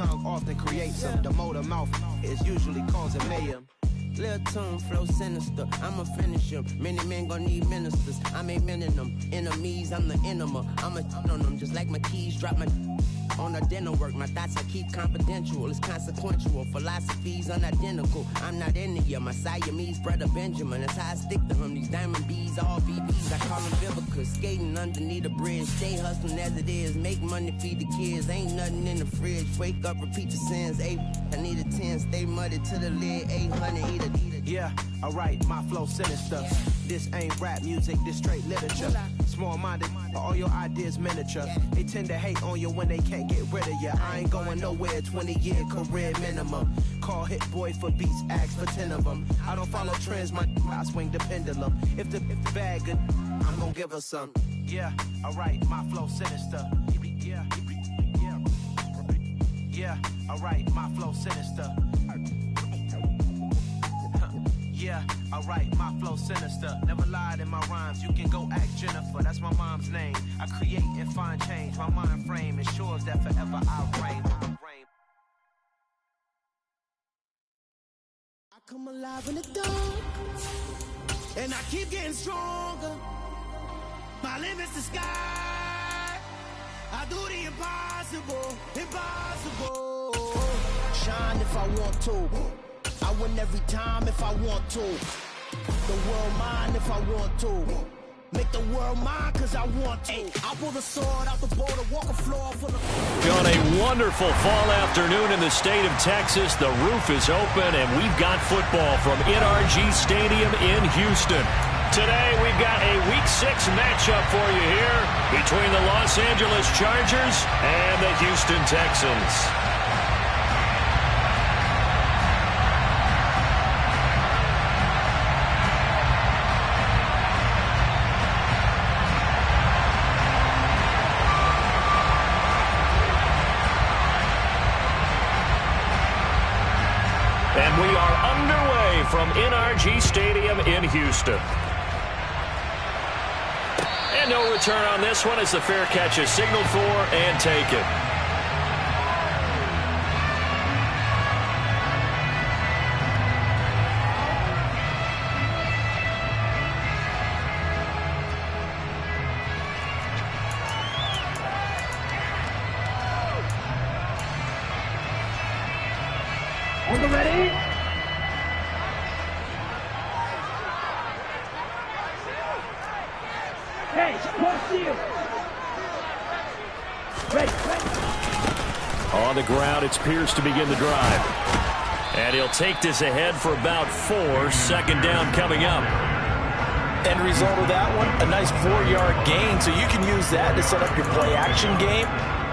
tongue often creates them. The motor mouth is usually causing mayhem. Lil' tune, flow sinister, I'ma finish him. Many men gon' need ministers, I ain't mending them. Enemies, I'm the enema, I'ma on them. Just like my keys, drop my on the dinner work. My thoughts I keep confidential, it's consequential. Philosophies unidentical, I'm not into you. My Siamese brother Benjamin, that's how I stick to him. These diamond bees, all BBs, I call them Vivica. Skating underneath the bridge, stay hustling as it is. Make money, feed the kids, ain't nothing in the fridge. Wake up, repeat the sins, I need a 10, stay muddy to the lid, 800, eat it. Yeah, alright, my flow sinister. This ain't rap music, this straight literature. Small-minded, all your ideas miniature. They tend to hate on you when they can't get rid of you. I ain't going nowhere, 20-year career minimum. Call Hit Boy for beats, ask for 10 of them. I don't follow trends, I swing the pendulum. If the bag good, I'm gonna give her some. Yeah, alright, my flow sinister. Yeah, alright, my flow sinister. Yeah, alright, my flow sinister. Never lied in my rhymes, you can go ask Jennifer. That's my mom's name. I create and find change. My mind frame ensures that forever I reign. I come alive in the dark, and I keep getting stronger. My limit's the sky. I do the impossible, impossible. Shine if I want to. I win every time if I want to. The world mine if I want to. Make the world mine cause I want to. I pull the sword out the boulder, walk a floor full of... On a wonderful fall afternoon in the state of Texas, the roof is open and we've got football from NRG Stadium in Houston. Today we've got a Week 6 matchup for you here between the Los Angeles Chargers and the Houston Texans. And we are underway from NRG Stadium in Houston. And no return on this one as the fair catch is signaled for and taken. Are you ready? Hey, close to you. Ready. On the ground, it's Pierce to begin the drive. And he'll take this ahead for about 4. Second down coming up. End result of that one, a nice 4-yard gain, so you can use that to set up your play-action game,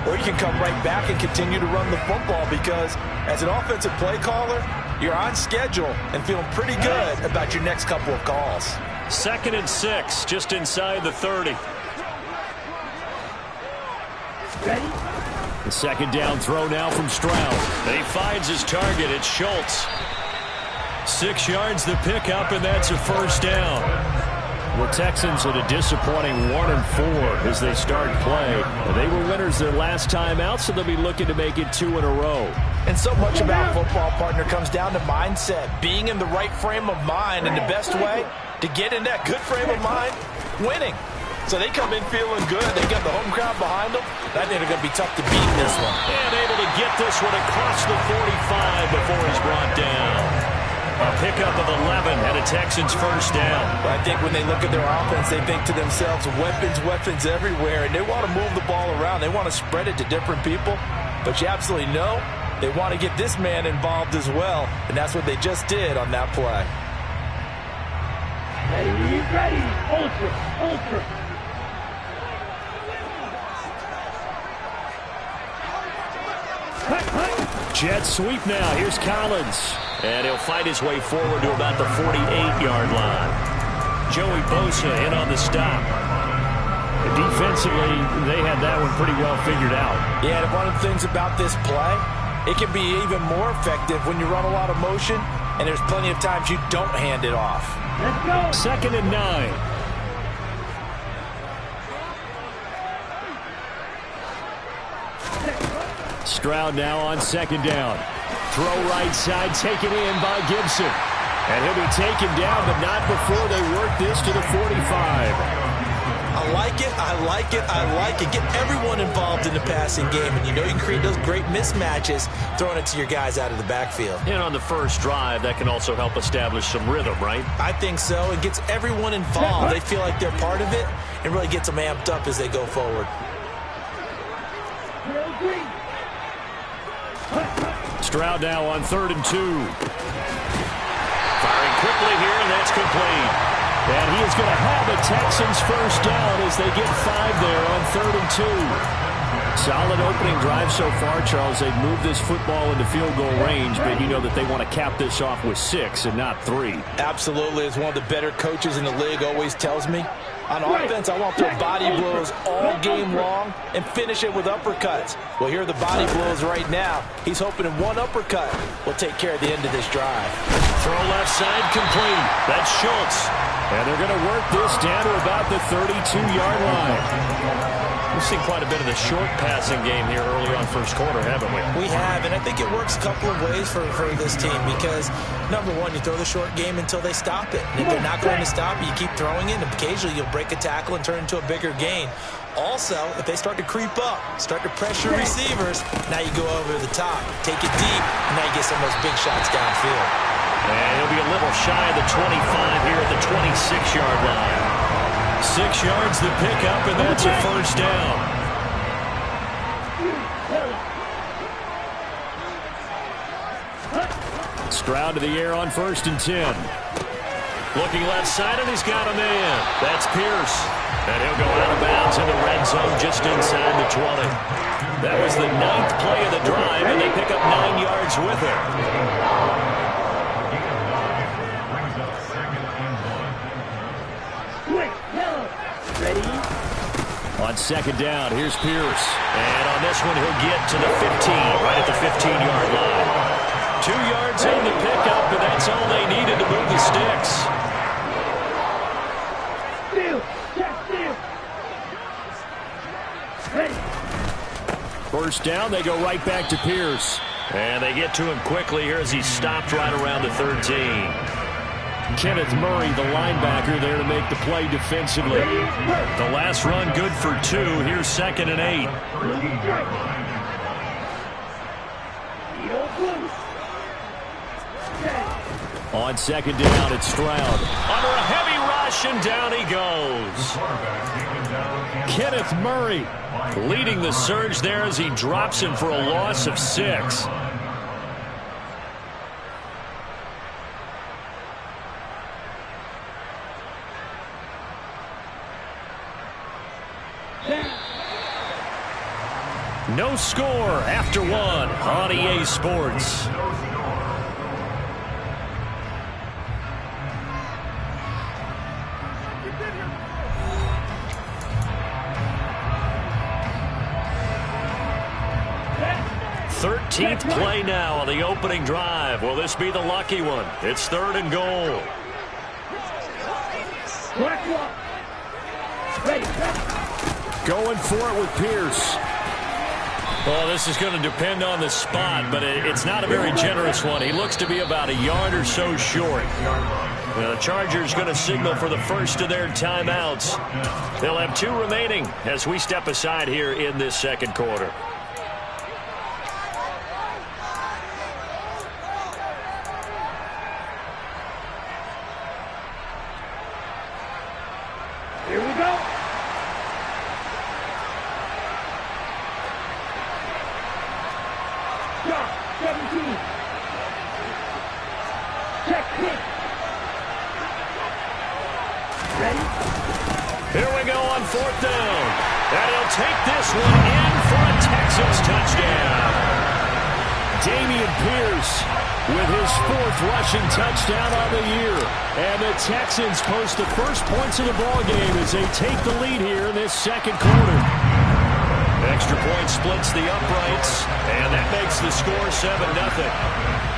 or you can come right back and continue to run the football because as an offensive play caller, you're on schedule and feeling pretty good about your next couple of calls. 2nd and 6, just inside the 30. Ready? The second down throw now from Stroud. He finds his target. It's Schultz. 6 yards the pickup, and that's a first down. The Texans at a disappointing 1-4 as they start play. They were winners their last time out, so they'll be looking to make it 2 in a row. And so much about football, partner, comes down to mindset. Being in the right frame of mind, and the best way to get in that good frame of mind, winning. So they come in feeling good. They got the home crowd behind them. I think they're going to be tough to beat in this one. And able to get this one across the 45 before he's brought down. A pickup of 11 and a Texans first down. But I think when they look at their offense, they think to themselves, weapons everywhere, and they want to move the ball around. They want to spread it to different people. But you absolutely know they want to get this man involved as well, and that's what they just did on that play. Ready. Ultra. Jet sweep now. Here's Collins. And he'll fight his way forward to about the 48-yard line. Joey Bosa in on the stop. Defensively, they had that one pretty well figured out. Yeah, and one of the things about this play, it can be even more effective when you run a lot of motion, and there's plenty of times you don't hand it off. Let's go. 2nd and 9. Stroud now on second down. Throw right side, taken in by Gibson. And he'll be taken down, but not before they work this to the 45. I like it, I like it, I like it. Get everyone involved in the passing game, and you know you can create those great mismatches throwing it to your guys out of the backfield. And on the first drive, that can also help establish some rhythm, right? I think so. It gets everyone involved. They feel like they're part of it and really gets them amped up as they go forward. Stroud now on 3rd and 2. Firing quickly here, and that's complete. And he is going to have the Texans first down as they get 5 there on 3rd and 2. Solid opening drive so far, Charles. They've moved this football into field goal range, but you know that they want to cap this off with 6 and not 3. Absolutely. As one of the better coaches in the league always tells me, on offense, I want to throw body blows all game long and finish it with uppercuts. Well, here are the body blows right now. He's hoping in one uppercut will take care of the end of this drive. Throw left side complete. That's Schultz. And they're going to work this down to about the 32-yard line. We've seen quite a bit of the short passing game here early on first quarter, haven't we? We have, and I think it works a couple of ways for this team because, number one, you throw the short game until they stop it. And if they're not going to stop it, you keep throwing it, and occasionally you'll break a tackle and turn it into a bigger gain. Also, if they start to creep up, start to pressure receivers, now you go over the top, take it deep, and now you get some of those big shots downfield. And he'll be a little shy of the 25 here at the 26-yard line. 6 yards the pickup, and that's a first down. Stroud to the air on 1st and 10. Looking left side, and he's got a man. That's Pierce. And he'll go out of bounds in the red zone just inside the 20. That was the 9th play of the drive, and they pick up 9 yards with it. On second down, here's Pierce. And on this one, he'll get to the 15, right at the 15-yard line. 2 yards in the pickup, and that's all they needed to move the sticks. First down, they go right back to Pierce. And they get to him quickly here as he stopped right around the 13. Kenneth Murray, the linebacker, there to make the play defensively. The last run good for 2. Here's 2nd and 8. On second down, it's Stroud. Under a heavy rush, and down he goes. Kenneth Murray leading the surge there as he drops him for a loss of 6. No score after 1 on EA Sports. Play now on the opening drive. Will this be the lucky one? It's 3rd and goal. Going for it with Pierce. Well, this is going to depend on the spot, but it's not a very generous one. He looks to be about a yard or so short. The Chargers going to signal for the first of their timeouts. They'll have 2 remaining as we step aside here in this second quarter. Here we go on 4th down. And he'll take this one in for a Texans touchdown. Dameon Pierce with his 4th rushing touchdown on the year. And the Texans post the first points of the ballgame as they take the lead here in this second quarter. Extra point splits the uprights, and that makes the score 7-0.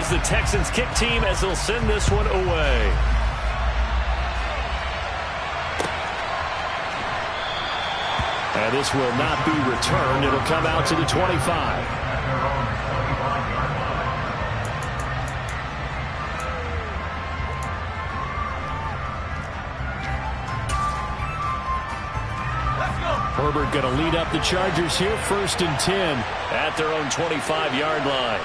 goes the Texans kick team as they'll send this one away. And this will not be returned. It'll come out to the 25. Herbert going to lead up the Chargers here, 1st and 10 at their own 25-yard line.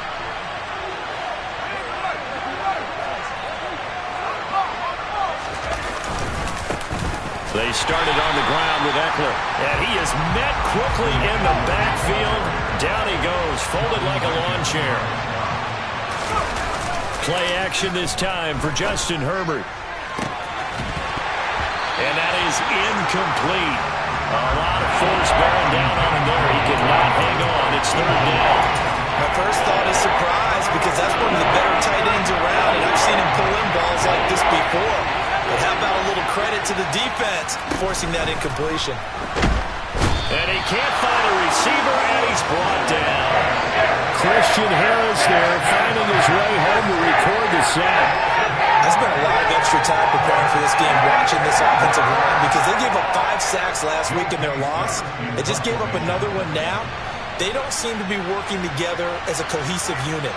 They started on the ground with Eckler, and he is met quickly in the backfield. Down he goes, folded like a lawn chair. Play action this time for Justin Herbert. And that is incomplete. A lot of force bearing down on him there. He cannot hang on. It's 3rd down. My first thought is surprise, because that's one of the better tight ends around, and I've seen him pull in balls like this before. But how about a little credit to the defense forcing that incompletion? And he can't find a receiver, and he's brought down. Christian Harris there finding his way home to record the sack. There's been a lot of extra time preparing for this game, watching this offensive line, because they gave up 5 sacks last week in their loss. They just gave up another one now. They don't seem to be working together as a cohesive unit.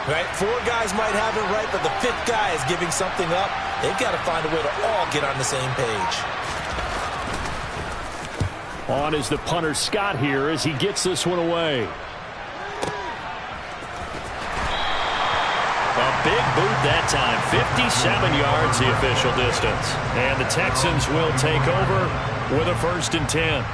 Right? 4 guys might have it right, but the 5th guy is giving something up. They've got to find a way to all get on the same page. On is the punter Scott here as he gets this one away. A big boot that time, 57 yards the official distance. And the Texans will take over with a 1st and 10.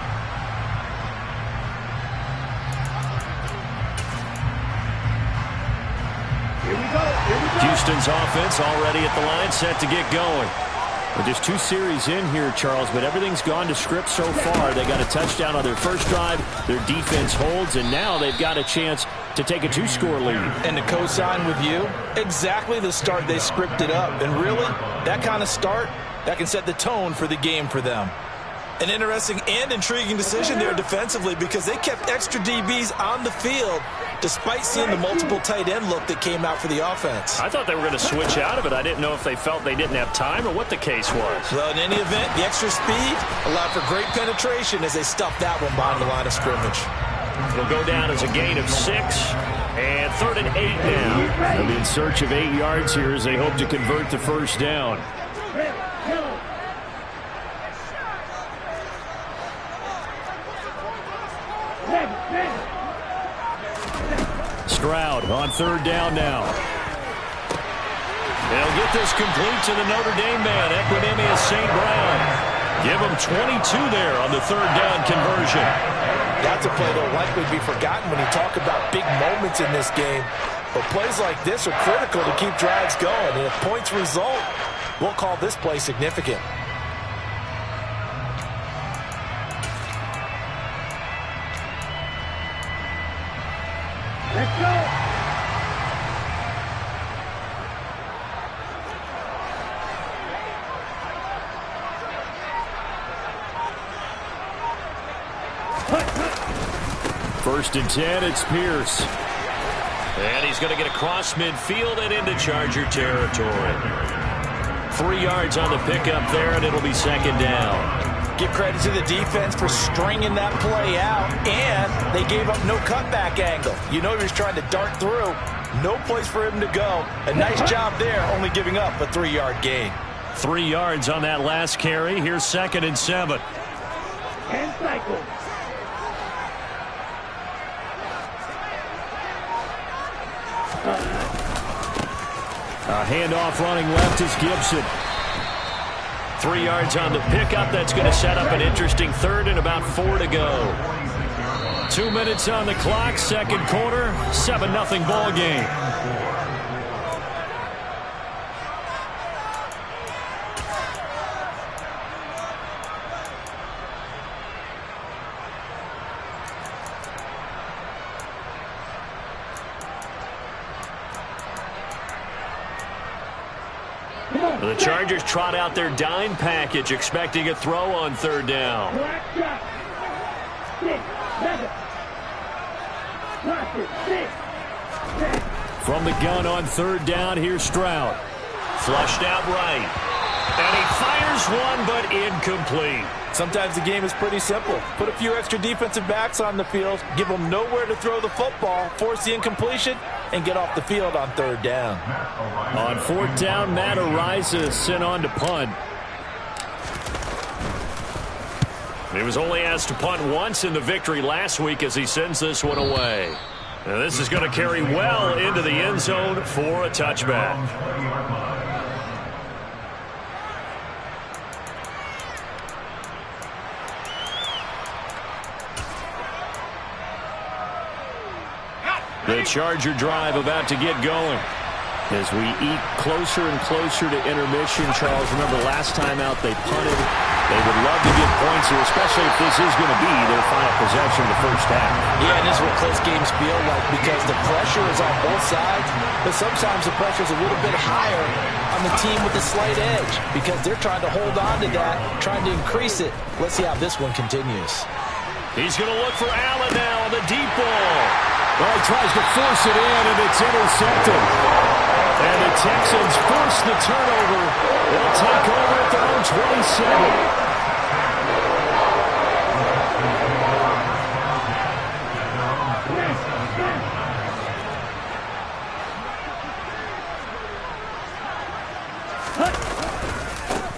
Houston's offense already at the line, set to get going. We're just 2 series in here, Charles, but everything's gone to script so far. They got a touchdown on their first drive. Their defense holds, and now they've got a chance to take a 2-score lead. And to co-sign with you, exactly the start they scripted up. And really, that kind of start, that can set the tone for the game for them. An interesting and intriguing decision there defensively, because they kept extra DBs on the field despite seeing the multiple tight end look that came out for the offense. I thought they were going to switch out of it. I didn't know if they felt they didn't have time or what the case was. Well, in any event, the extra speed allowed for great penetration as they stuffed that one behind the line of scrimmage. It'll go down as a gain of 6. And 3rd and 8 now. They'll be in search of 8 yards here as they hope to convert the 1st down. Stroud on 3rd down now. They'll get this complete to the Notre Dame man, Equinemius St. Brown. Give him 22 there on the 3rd down conversion. That's a play that will likely be forgotten when you talk about big moments in this game. But plays like this are critical to keep drives going. And if points result, we'll call this play significant. Let's go! First and 10, it's Pierce. And he's going to get across midfield and into Charger territory. 3 yards on the pickup there, and it'll be 2nd down. Give credit to the defense for stringing that play out, and they gave up no cutback angle. You know he was trying to dart through. No place for him to go. A nice job there, only giving up a 3-yard gain. 3 yards on that last carry. Here's 2nd and 7. 10 cycles. A handoff running left is Gibson. 3 yards on the pickup. That's going to set up an interesting 3rd and about 4 to go. 2 minutes on the clock, 2nd quarter, 7-0 ball game. The Chargers trot out their dime package, expecting a throw on 3rd down. 6, 7. From the gun on third down, here's Stroud. Flushed out right. And he fires one, but incomplete. Sometimes the game is pretty simple. Put a few extra defensive backs on the field, give them nowhere to throw the football, force the incompletion, and get off the field on third down. On fourth down, Matt Ariza sent on to punt. He was only asked to punt once in the victory last week as he sends this one away. Now this is going to carry well into the end zone for a touchback. The Charger drive about to get going. As we eat closer and closer to intermission, Charles, remember last time out they punted. They would love to get points here, especially if this is going to be their final possession of the first half. Yeah, and this is what close games feel like because the pressure is on both sides, but sometimes the pressure is a little bit higher on the team with the slight edge because they're trying to hold on to that, trying to increase it. Let's see how this one continues. He's going to look for Allen now on the deep ball. Well, he tries to force it in, and it's intercepted. And the Texans force the turnover. They'll take over at their own 27.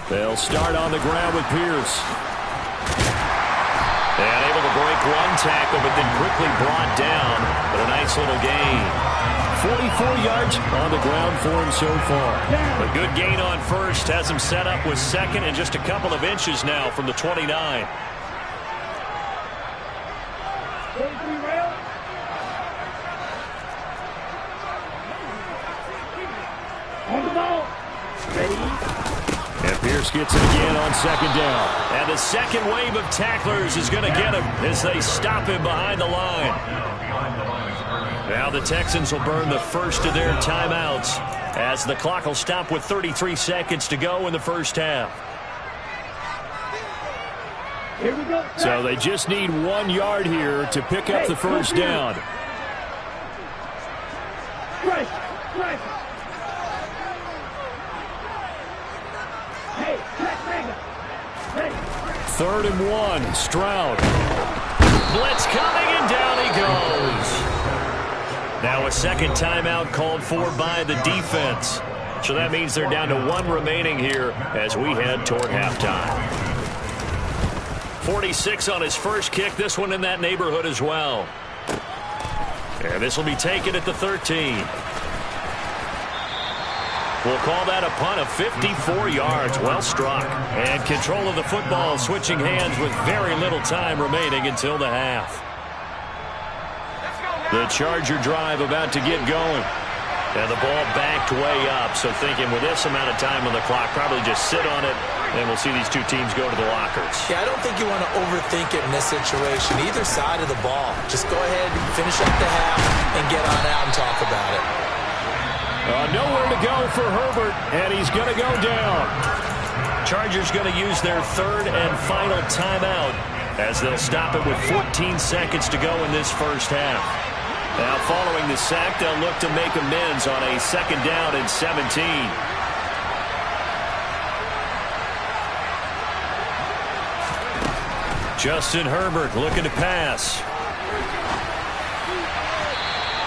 They'll start on the ground with Pierce. And able to break one tackle, but then quickly brought down. But a nice little gain. 44 yards on the ground for him so far. A good gain on first. Has him set up with second and just a couple of inches now from the 29. On the ball. Ready. And Pierce gets it again on second down. And the second wave of tacklers is going to get him as they stop him behind the line. Now the Texans will burn the first of their timeouts as the clock will stop with 33 seconds to go in the first half. Here we go. So they just need 1 yard here to pick up the first down. Fresh. Hey, Third and 1, Stroud. Blitz coming, and down he goes. Now a second timeout called for by the defense. So that means they're down to 1 remaining here as we head toward halftime. 46 on his first kick. This one in that neighborhood as well. And this will be taken at the 13. We'll call that a punt of 54 yards. Well struck. And control of the football switching hands with very little time remaining until the half. The Charger drive about to get going. And the ball backed way up. So thinking with this amount of time on the clock, probably just sit on it, and we'll see these two teams go to the lockers. Yeah, I don't think you want to overthink it in this situation. Either side of the ball. Just go ahead and finish up the half and get on out and talk about it. Nowhere to go for Herbert, and he's going to go down. Chargers going to use their third and final timeout as they'll stop it with 14 seconds to go in this first half. Now following the sack, they'll look to make amends on a second down and 17. Justin Herbert looking to pass.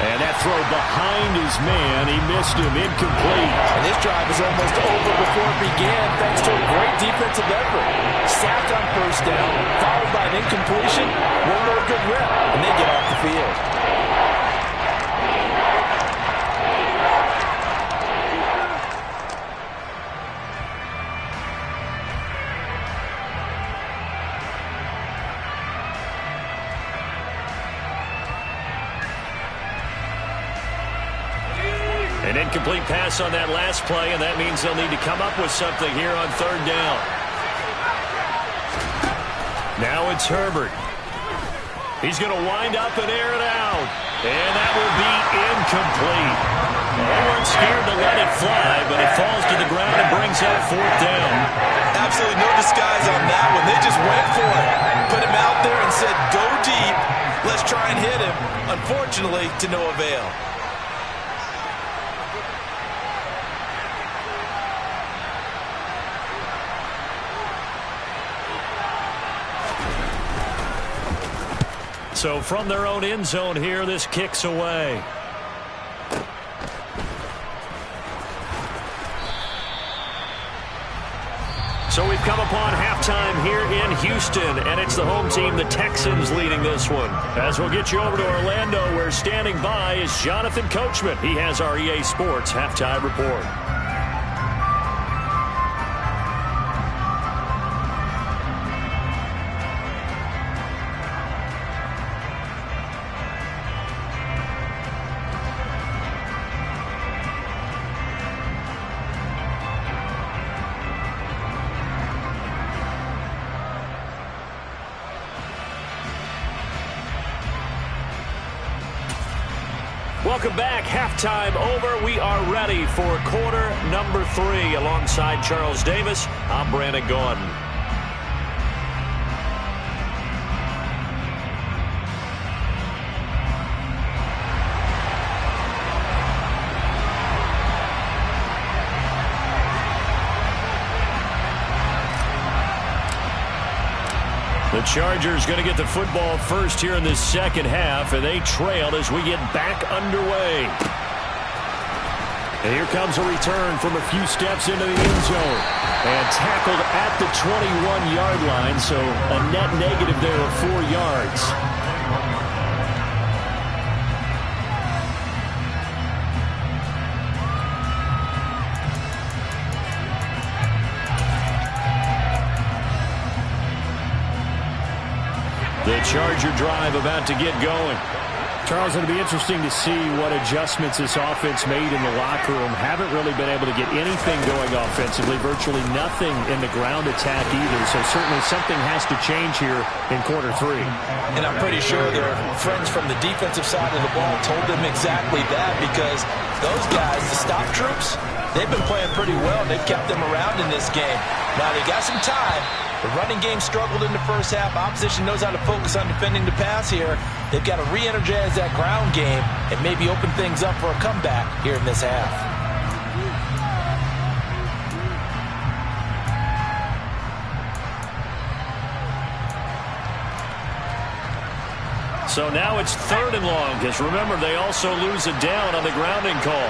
And that throw behind his man, he missed him, incomplete. And this drive was almost over before it began thanks to a great defensive effort. Sacked on first down, followed by an incompletion, one more good rep, and they get off the field. An incomplete pass on that last play, and that means they'll need to come up with something here on third down. Now it's Herbert. He's going to wind up and air it out. And that will be incomplete. They weren't scared to let it fly, but it falls to the ground and brings up fourth down. Absolutely no disguise on that one. They just went for it. Put him out there and said, go deep. Let's try and hit him. Unfortunately, to no avail. So from their own end zone here, this kicks away. So we've come upon halftime here in Houston, and it's the home team, the Texans, leading this one. As we'll get you over to Orlando, where standing by is Jonathan Coachman. He has our EA Sports halftime report. Welcome back. Halftime over. We are ready for quarter number 3. Alongside Charles Davis, I'm Brandon Gaudin. The Chargers going to get the football first here in this second half, and they trail as we get back underway. And here comes a return from a few steps into the end zone. And tackled at the 21-yard line, so a net negative there of 4 yards. The Charger drive about to get going. Charles, it'll be interesting to see what adjustments this offense made in the locker room. Haven't really been able to get anything going offensively, virtually nothing in the ground attack either. So certainly something has to change here in quarter 3. And I'm pretty sure their friends from the defensive side of the ball told them exactly that, because those guys, the stop troops, they've been playing pretty well. They've kept them around in this game. Now they got some time. The running game struggled in the first half. Opposition knows how to focus on defending the pass here. They've got to re-energize that ground game and maybe open things up for a comeback here in this half. So now it's 3rd and long, because remember, they also lose a down on the grounding call.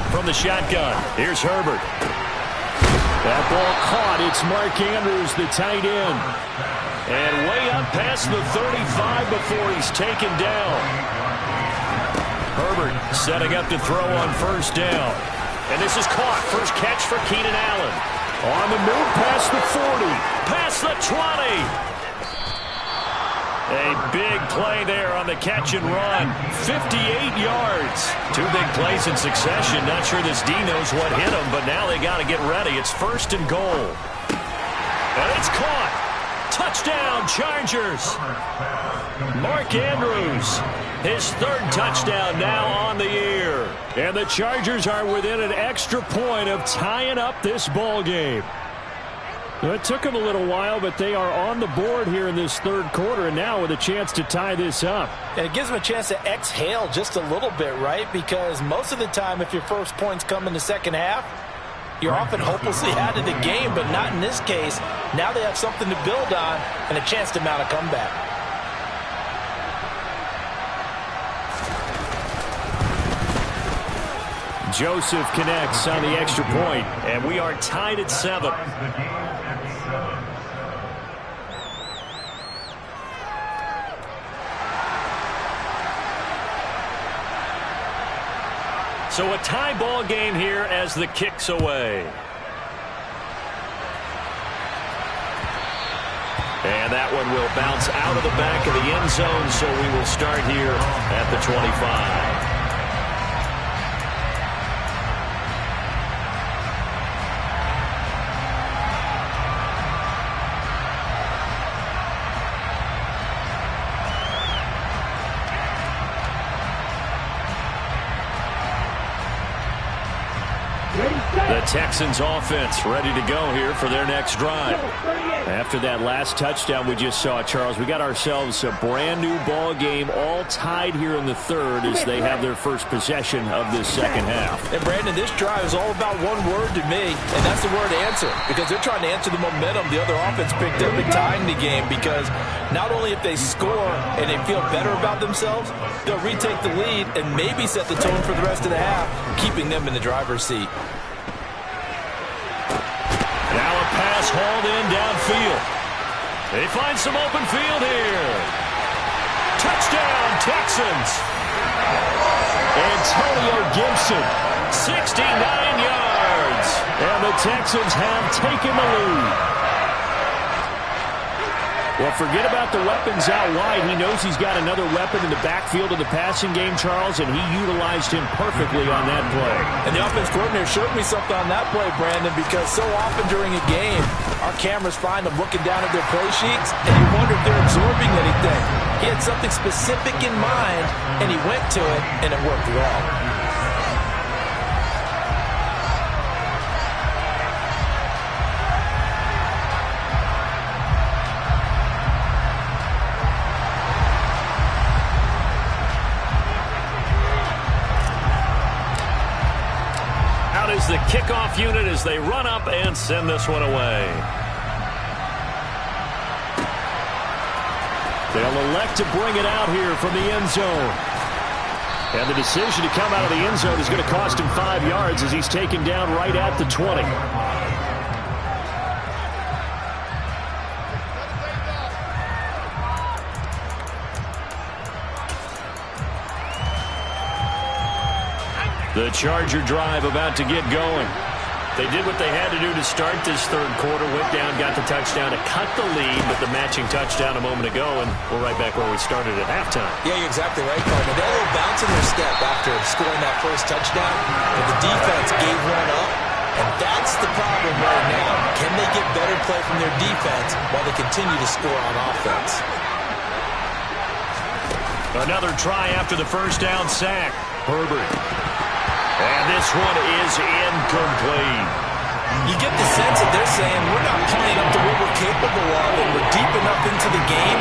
From the shotgun, here's Herbert. That ball caught. It's Mark Andrews, the tight end. And way up past the 35 before he's taken down. Herbert setting up to throw on first down. And this is caught. First catch for Keenan Allen. On the move past the 40. Past the 20. A big play there on the catch and run. 58 yards. 2 big plays in succession. Not sure this D knows what hit him, but now they got to get ready. It's 1st and goal. And it's caught. Touchdown, Chargers. Mark Andrews, his 3rd touchdown now on the year. And the Chargers are within an extra point of tying up this ball game. It took them a little while, but they are on the board here in this 3rd quarter, and now with a chance to tie this up. And it gives them a chance to exhale just a little bit, right? Because most of the time, if your first points come in the second half, you're often hopelessly out of the game, but not in this case. Now they have something to build on and a chance to mount a comeback. Joseph connects on the extra point, and we are tied at 7. So a tie ball game here as the kick's away. And that one will bounce out of the back of the end zone, so we will start here at the 25. The Texans offense ready to go here for their next drive. After that last touchdown we just saw, Charles, we got ourselves a brand new ball game, all tied here in the third as they have their first possession of this second half. And Brandon, this drive is all about one word to me, and that's the word answer, because they're trying to answer the momentum the other offense picked up in tying the game, because not only if they score and they feel better about themselves, they'll retake the lead and maybe set the tone for the rest of the half, keeping them in the driver's seat. Now a pass hauled in downfield. They find some open field here. Touchdown, Texans. Antonio Gibson, 69 yards. And the Texans have taken the lead. Well, forget about the weapons out wide. He knows he's got another weapon in the backfield of the passing game, Charles, and he utilized him perfectly on that play. And the offense coordinator showed me something on that play, Brandon, because so often during a game, our cameras find them looking down at their play sheets, and you wonder if they're absorbing anything. He had something specific in mind, and he went to it, and it worked well. Is the kickoff unit as they run up and send this one away. They'll elect to bring it out here from the end zone. And the decision to come out of the end zone is going to cost him 5 yards as he's taken down right at the 20. The Charger drive about to get going. They did what they had to do to start this third quarter. Went down, got the touchdown to cut the lead, but the matching touchdown a moment ago, and we're right back where we started at halftime. Yeah, you're exactly right, partner. They had a little bounce in their step after scoring that first touchdown, but the defense gave one up, and that's the problem right now. Can they get better play from their defense while they continue to score on offense? Another try after the first down sack. Herbert. And this one is incomplete. You get the sense that they're saying we're not playing up to what we're capable of, and we're deep enough into the game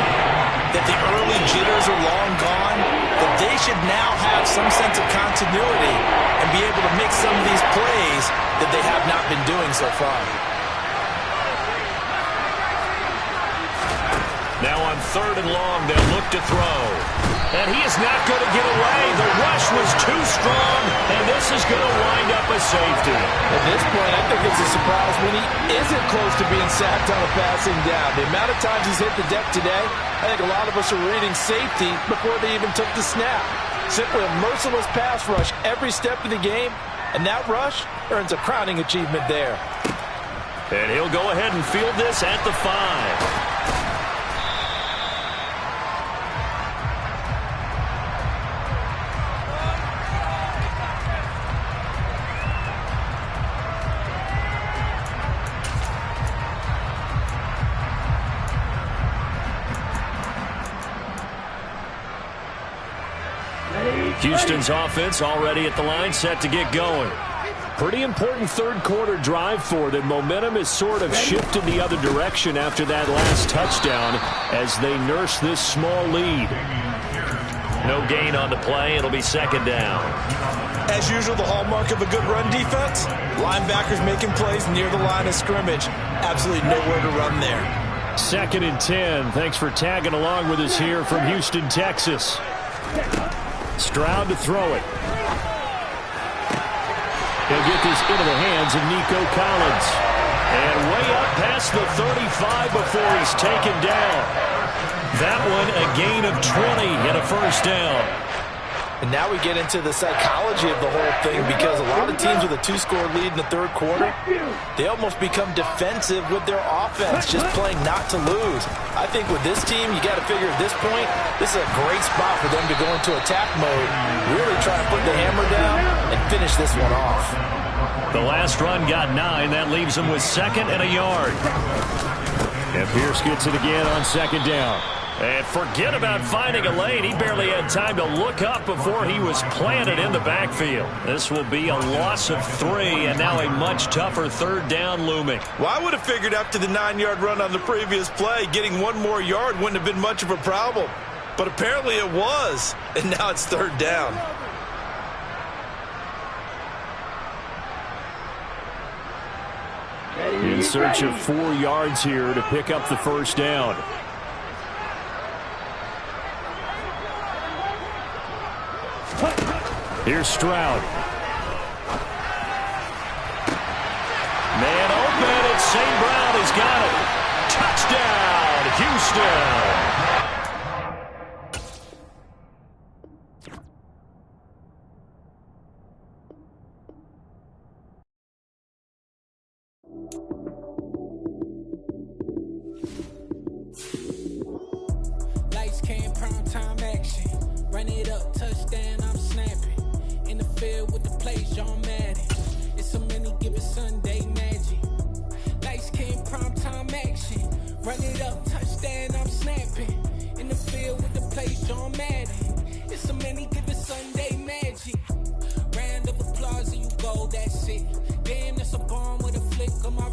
that the early jitters are long gone, that they should now have some sense of continuity and be able to make some of these plays that they have not been doing so far. Now on third and long, they'll look to throw. And he is not going to get away. The rush was too strong, and this is going to wind up a safety. At this point, I think it's a surprise when he isn't close to being sacked on a passing down. The amount of times he's hit the deck today, I think a lot of us are reading safety before they even took the snap. Simply a merciless pass rush every step of the game, and that rush earns a crowning achievement there. And he'll go ahead and field this at the 5. Houston's offense already at the line, set to get going. Pretty important third quarter drive for them. Momentum has sort of shifted the other direction after that last touchdown as they nurse this small lead. No gain on the play. It'll be second down. As usual, the hallmark of a good run defense, linebackers making plays near the line of scrimmage. Absolutely nowhere to run there. 2nd and 10. Thanks for tagging along with us here from Houston, Texas. Stroud to throw it. He'll get this into the hands of Nico Collins. And way up past the 35 before he's taken down. That one a gain of 20 and a first down. And now we get into the psychology of the whole thing, because a lot of teams with a 2-score lead in the third quarter, they almost become defensive with their offense, just playing not to lose. I think with this team, you got to figure at this point, this is a great spot for them to go into attack mode, really try to put the hammer down and finish this one off. The last run got 9. That leaves them with 2nd and a yard. And Pierce gets it again on 2nd down. And forget about finding a lane. He barely had time to look up before he was planted in the backfield. This will be a loss of 3, and now a much tougher third down looming. Well, I would have figured after the 9-yard run on the previous play, getting 1 more yard wouldn't have been much of a problem. But apparently it was, and now it's third down. In search of 4 yards here to pick up the first down. Here's Stroud. Man open, it's St. Brown. He's got it. Touchdown, Houston. Lights came, prime time action. Run it up, touchdown, I'm snapping. In the field with the plays, John Madden. It's a many given Sunday magic. Lights came, prime time action. Run it up, touchdown, I'm snapping. In the field with the plays, John Madden. It's a many given Sunday magic. Round of applause and you go, that's it. Damn, that's a bomb with a flick of my